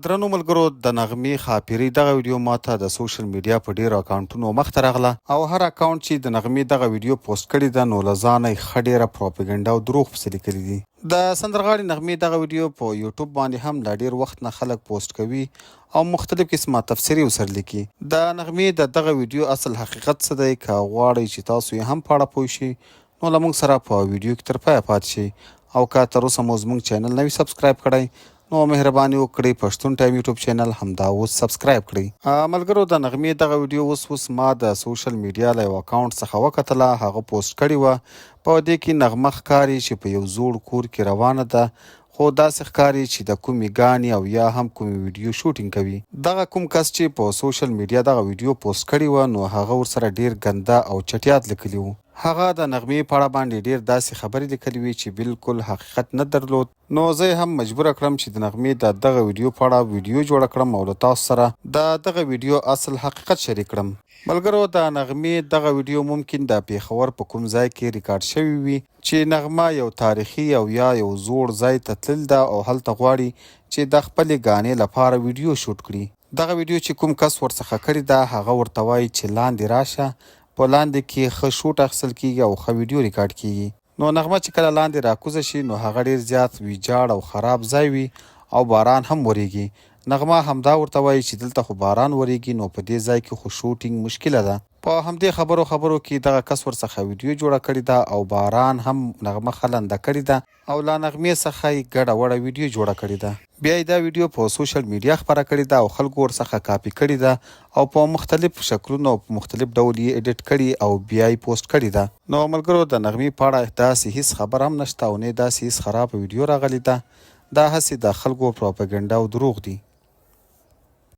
درنو ملګرو د نغمې خاپیري دغه ویډیو ماته د سوشل میډیا په ډیرو اکاونټونو مخته راغله او هر اکاونټ چې د نغمې دغه ویډیو پوسټ کړی ده نو له ځانه یې ښه ډیره پروپاګنډا او دروغ پسې لیکلي دي. د سندرغاړې نغمې دغه ویډیو په یوټیوب باندې هم له ډیر وخت نه خلک پوسټ کوي او مختلف قسمه تفسیري ورسره لیکي. د نغمې د دغه ویډیو اصل حقیقت څه دی که غواړئ چې تاسو یې هم په اړه پوه شئ نو له موږ سره په ویډیو کې تر پایه پاتې شئ او که تر اوسه مو زموږ چینل نه وي سبسکرایب کړی نو مهرباني وکړئ پښتون ټایم یوټیوب چینل همدا اوس سبسکرایب کړئ. ملګرو د نغمې دغه ویډیو اوس ما د سوشل میډیا له یو اکاونټ څخه وکتله، هغه پوسټ کړې وه. په دې کې نغمه ښکاري چې په یو زوړ کور کې روانه ده، خو داسې ښکاري چې د کومې ګانې او یا هم کومې ویډیو شوټینګ کوي. دغه کوم کس چې په سوشل میډیا دغه ویډیو پوسټ کړې وه نو هغه ورسره ډیر ګنده او چټیات لیکلي وو. هغه د نغمې په اړه باندې ډیر داسې خبرې لیکلې وې چې بالکل حقیقت نه درلود. نو زه هم مجبوره کړم چې د نغمې د دغه ویډیو په اړه ویډیو جوړه کړم او له تاسو سره د دغه ویډیو اصل حقیقت شریک کړم. ملګرو د نغمې دغه ویډیو ممکن د پیښور په کوم ځای کې ریکارډ شوی وي چې نغمه یو تاریخي او یا یو زوړ ځای ته تلل ده او هلته غواړي چې د خپلې ګانې لپاره ویډیو شوټ کړي. دغه ویډیو چې کوم کس ورڅخه کړې ده هغه ورته وایي چې لاندې راشه، په لاندې کې ښه شوټ اخیستل کېږي او ښه ویډیو ریکارډ کېږي. نو نغمه چې کله لاندې راکوزه شي نو هغه ډیر زیات ویجاړ او خراب ځای وي او باران هم وریږي. نغمه همدا ورته وایي چې دلته خو باران وریږي نو په دې ځای کې خو شوټینګ مشکله ده. په همدې خبرو کې دغه کس ورڅخه ویډیو جوړه کړې ده او باران هم نغمه خلنده کړې ده او له نغمې څخه یې ګډه وړه ویډیو جوړه کړې ده. بیا یې دا ویډیو په سوشل میډیا خپره کړې ده او خلکو ورڅخه کاپي کړې ده او په مختلف شکلونو او په مختلف ډول یې ایډیټ کړي او بیا یې پوسټ کړې ده. نو ملګرو د نغمې په اړه داسې هیڅ خبر هم نشته او نه داسې هیڅ خرابه ویډیو راغلې ده. دا هسې د خلکو پروپاګنډا او دروغ دي.